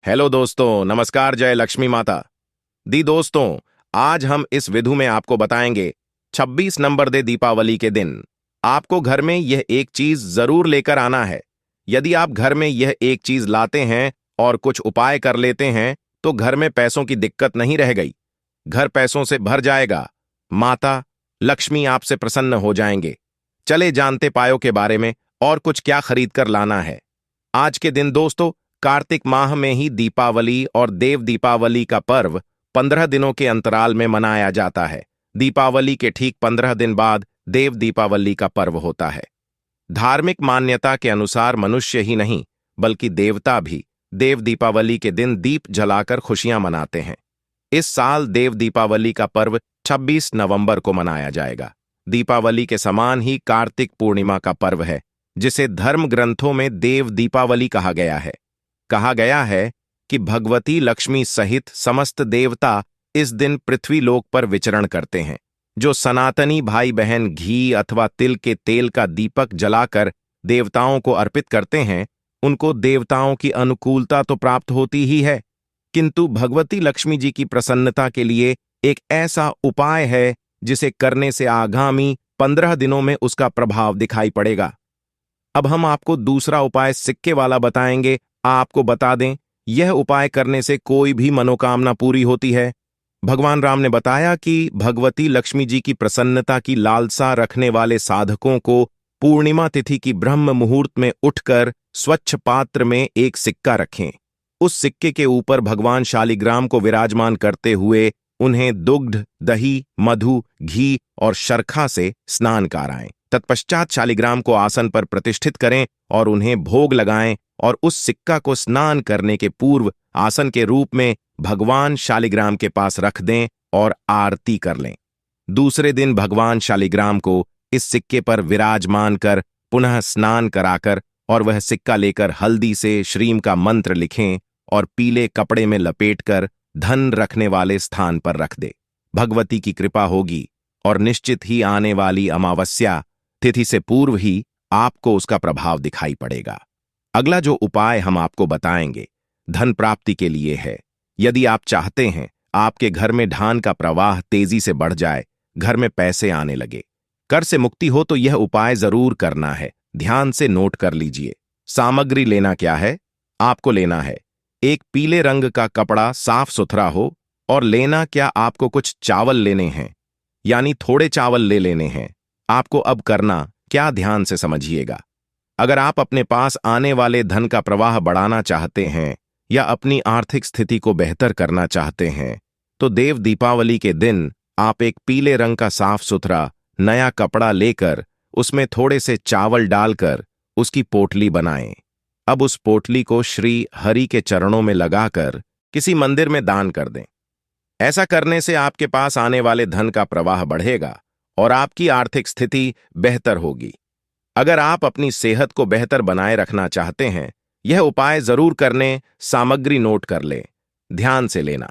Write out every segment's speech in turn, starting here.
Hello दोस्तों, नमस्कार। जय लक्ष्मी माता दी। दोस्तों, आज हम इस विधु में आपको बताएंगे 26 नंबर दे दीपावली के दिन आपको घर में यह एक चीज जरूर लेकर आना है। यदि आप घर में यह एक चीज लाते हैं और कुछ उपाय कर लेते हैं तो घर में पैसों की दिक्कत नहीं रह गई। घर पैसों से भर जाएगा। माता लक्ष्मी आपसे प्रसन्न हो जाएंगे। चले जानते पायों के बारे में और कुछ क्या खरीद कर लाना है। आज के दिन दोस्तों, कार्तिक माह में ही दीपावली और देव दीपावली का पर्व 15 दिनों के अंतराल में मनाया जाता है। दीपावली के ठीक 15 दिन बाद देव दीपावली का पर्व होता है। धार्मिक मान्यता के अनुसार मनुष्य ही नहीं बल्कि देवता भी देव दीपावली के दिन दीप जलाकर खुशियां मनाते हैं। इस साल देव दीपावली का पर्व 26 नवंबर को मनाया जाएगा। दीपावली के समान ही कार्तिक पूर्णिमा का पर्व है, जिसे धर्म ग्रंथों में देव दीपावली कहा गया है। कहा गया है कि भगवती लक्ष्मी सहित समस्त देवता इस दिन पृथ्वी लोक पर विचरण करते हैं। जो सनातनी भाई बहन घी अथवा तिल के तेल का दीपक जलाकर देवताओं को अर्पित करते हैं, उनको देवताओं की अनुकूलता तो प्राप्त होती ही है, किंतु भगवती लक्ष्मी जी की प्रसन्नता के लिए एक ऐसा उपाय है जिसे करने से आगामी 15 दिनों में उसका प्रभाव दिखाई पड़ेगा। अब हम आपको दूसरा उपाय सिक्के वाला बताएंगे। आपको बता दें, यह उपाय करने से कोई भी मनोकामना पूरी होती है। भगवान राम ने बताया कि भगवती लक्ष्मी जी की प्रसन्नता की लालसा रखने वाले साधकों को पूर्णिमा तिथि की ब्रह्म मुहूर्त में उठकर स्वच्छ पात्र में एक सिक्का रखें। उस सिक्के के ऊपर भगवान शालिग्राम को विराजमान करते हुए उन्हें दुग्ध, दही, मधु, घी और शर्खा से स्नान कराएं। तत्पश्चात शालिग्राम को आसन पर प्रतिष्ठित करें और उन्हें भोग लगाएं और उस सिक्का को स्नान करने के पूर्व आसन के रूप में भगवान शालिग्राम के पास रख दें और आरती कर लें। दूसरे दिन भगवान शालिग्राम को इस सिक्के पर विराजमान कर पुनः स्नान कराकर और वह सिक्का लेकर हल्दी से श्रीम का मंत्र लिखें और पीले कपड़े में लपेटकर धन रखने वाले स्थान पर रख दे। भगवती की कृपा होगी और निश्चित ही आने वाली अमावस्या तिथि से पूर्व ही आपको उसका प्रभाव दिखाई पड़ेगा। अगला जो उपाय हम आपको बताएंगे धन प्राप्ति के लिए है। यदि आप चाहते हैं आपके घर में धन का प्रवाह तेजी से बढ़ जाए, घर में पैसे आने लगे, कर से मुक्ति हो, तो यह उपाय जरूर करना है। ध्यान से नोट कर लीजिए। सामग्री लेना क्या है? आपको लेना है एक पीले रंग का कपड़ा, साफ सुथरा हो, और लेना क्या, आपको कुछ चावल लेने हैं, यानी थोड़े चावल ले लेने हैं। आपको अब करना क्या, ध्यान से समझिएगा। अगर आप अपने पास आने वाले धन का प्रवाह बढ़ाना चाहते हैं या अपनी आर्थिक स्थिति को बेहतर करना चाहते हैं, तो देव दीपावली के दिन आप एक पीले रंग का साफ सुथरा नया कपड़ा लेकर उसमें थोड़े से चावल डालकर उसकी पोटली बनाएं। अब उस पोटली को श्री हरि के चरणों में लगाकर किसी मंदिर में दान कर दें। ऐसा करने से आपके पास आने वाले धन का प्रवाह बढ़ेगा और आपकी आर्थिक स्थिति बेहतर होगी। अगर आप अपनी सेहत को बेहतर बनाए रखना चाहते हैं, यह उपाय जरूर करने। सामग्री नोट कर लें, ध्यान से लेना।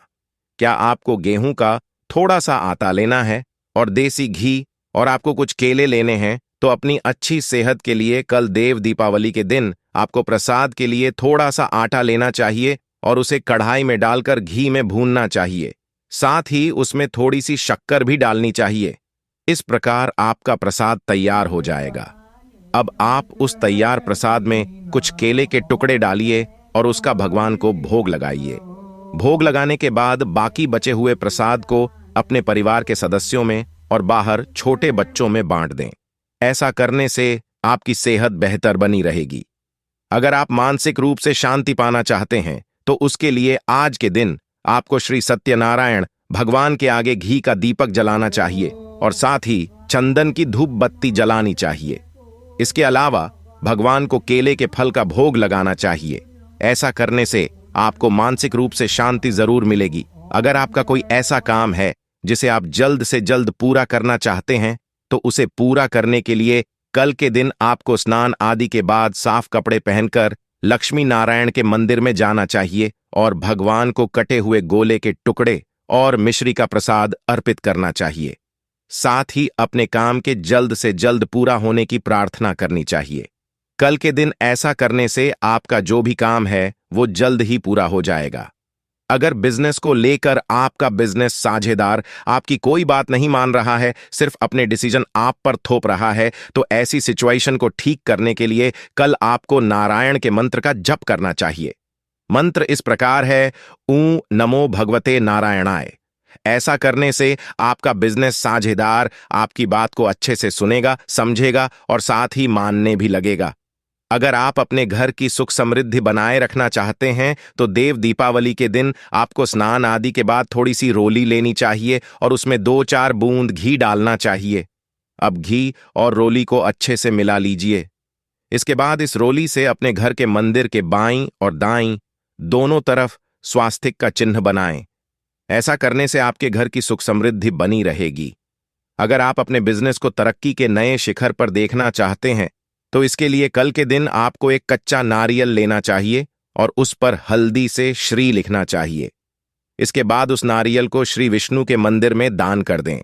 क्या आपको गेहूं का थोड़ा सा आटा लेना है और देसी घी, और आपको कुछ केले लेने हैं। तो अपनी अच्छी सेहत के लिए कल देव दीपावली के दिन आपको प्रसाद के लिए थोड़ा सा आटा लेना चाहिए और उसे कढ़ाई में डालकर घी में भूनना चाहिए। साथ ही उसमें थोड़ी सी शक्कर भी डालनी चाहिए। इस प्रकार आपका प्रसाद तैयार हो जाएगा। अब आप उस तैयार प्रसाद में कुछ केले के टुकड़े डालिए और उसका भगवान को भोग लगाइए। भोग लगाने के बाद बाकी बचे हुए प्रसाद को अपने परिवार के सदस्यों में और बाहर छोटे बच्चों में बांट दें। ऐसा करने से आपकी सेहत बेहतर बनी रहेगी। अगर आप मानसिक रूप से शांति पाना चाहते हैं, तो उसके लिए आज के दिन आपको श्री सत्यनारायण भगवान के आगे घी का दीपक जलाना चाहिए और साथ ही चंदन की धूप बत्ती जलानी चाहिए। इसके अलावा भगवान को केले के फल का भोग लगाना चाहिए। ऐसा करने से आपको मानसिक रूप से शांति जरूर मिलेगी। अगर आपका कोई ऐसा काम है जिसे आप जल्द से जल्द पूरा करना चाहते हैं, तो उसे पूरा करने के लिए कल के दिन आपको स्नान आदि के बाद साफ कपड़े पहनकर लक्ष्मी नारायण के मंदिर में जाना चाहिए और भगवान को कटे हुए गोले के टुकड़े और मिश्री का प्रसाद अर्पित करना चाहिए। साथ ही अपने काम के जल्द से जल्द पूरा होने की प्रार्थना करनी चाहिए। कल के दिन ऐसा करने से आपका जो भी काम है वो जल्द ही पूरा हो जाएगा। अगर बिजनेस को लेकर आपका बिजनेस साझेदार आपकी कोई बात नहीं मान रहा है, सिर्फ अपने डिसीजन आप पर थोप रहा है, तो ऐसी सिचुएशन को ठीक करने के लिए कल आपको नारायण के मंत्र का जप करना चाहिए। मंत्र इस प्रकार है, ऊ नमो भगवते नारायणाय। ऐसा करने से आपका बिजनेस साझेदार आपकी बात को अच्छे से सुनेगा, समझेगा और साथ ही मानने भी लगेगा। अगर आप अपने घर की सुख समृद्धि बनाए रखना चाहते हैं तो देव दीपावली के दिन आपको स्नान आदि के बाद थोड़ी सी रोली लेनी चाहिए और उसमें 2-4 बूंद घी डालना चाहिए। अब घी और रोली को अच्छे से मिला लीजिए। इसके बाद इस रोली से अपने घर के मंदिर के बाईं और दाईं दोनों तरफ स्वास्तिक का चिन्ह बनाएं। ऐसा करने से आपके घर की सुख समृद्धि बनी रहेगी। अगर आप अपने बिजनेस को तरक्की के नए शिखर पर देखना चाहते हैं तो इसके लिए कल के दिन आपको एक कच्चा नारियल लेना चाहिए और उस पर हल्दी से श्री लिखना चाहिए। इसके बाद उस नारियल को श्री विष्णु के मंदिर में दान कर दें।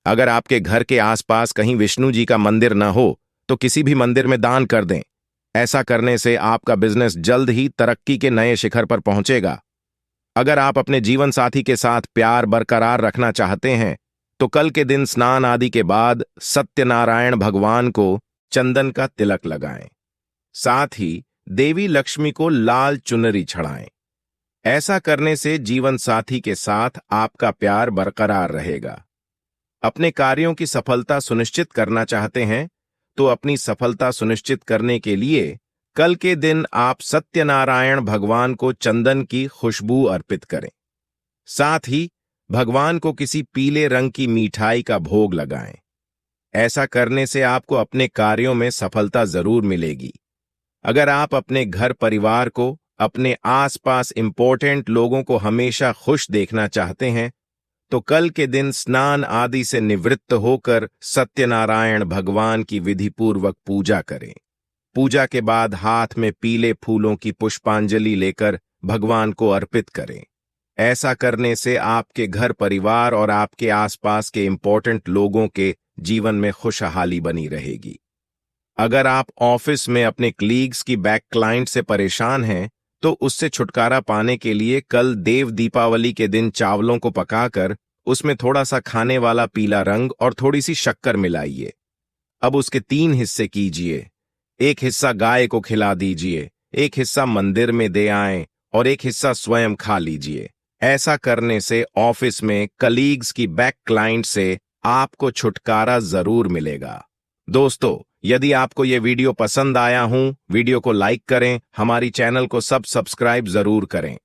अगर आपके घर के आसपास कहीं विष्णु जी का मंदिर न हो तो किसी भी मंदिर में दान कर दें। ऐसा करने से आपका बिजनेस जल्द ही तरक्की के नए शिखर पर पहुंचेगा। अगर आप अपने जीवन साथी के साथ प्यार बरकरार रखना चाहते हैं तो कल के दिन स्नान आदि के बाद सत्यनारायण भगवान को चंदन का तिलक लगाएं। साथ ही देवी लक्ष्मी को लाल चुनरी चढ़ाएं। ऐसा करने से जीवन साथी के साथ आपका प्यार बरकरार रहेगा। अपने कार्यों की सफलता सुनिश्चित करना चाहते हैं तो अपनी सफलता सुनिश्चित करने के लिए कल के दिन आप सत्यनारायण भगवान को चंदन की खुशबू अर्पित करें। साथ ही भगवान को किसी पीले रंग की मिठाई का भोग लगाएं। ऐसा करने से आपको अपने कार्यों में सफलता जरूर मिलेगी। अगर आप अपने घर परिवार को, अपने आसपास इंपॉर्टेंट लोगों को हमेशा खुश देखना चाहते हैं तो कल के दिन स्नान आदि से निवृत्त होकर सत्यनारायण भगवान की विधिपूर्वक पूजा करें। पूजा के बाद हाथ में पीले फूलों की पुष्पांजलि लेकर भगवान को अर्पित करें। ऐसा करने से आपके घर परिवार और आपके आसपास के इंपॉर्टेंट लोगों के जीवन में खुशहाली बनी रहेगी। अगर आप ऑफिस में अपने कलीग्स की बैक क्लाइंट से परेशान हैं तो उससे छुटकारा पाने के लिए कल देव दीपावली के दिन चावलों को पकाकर उसमें थोड़ा सा खाने वाला पीला रंग और थोड़ी सी शक्कर मिलाइए। अब उसके 3 हिस्से कीजिए। एक हिस्सा गाय को खिला दीजिए, एक हिस्सा मंदिर में दे आएं और एक हिस्सा स्वयं खा लीजिए। ऐसा करने से ऑफिस में कलीग्स की बैक क्लाइंट से आपको छुटकारा जरूर मिलेगा। दोस्तों, यदि आपको यह वीडियो पसंद आया वीडियो को लाइक करें, हमारी चैनल को सब्सक्राइब जरूर करें।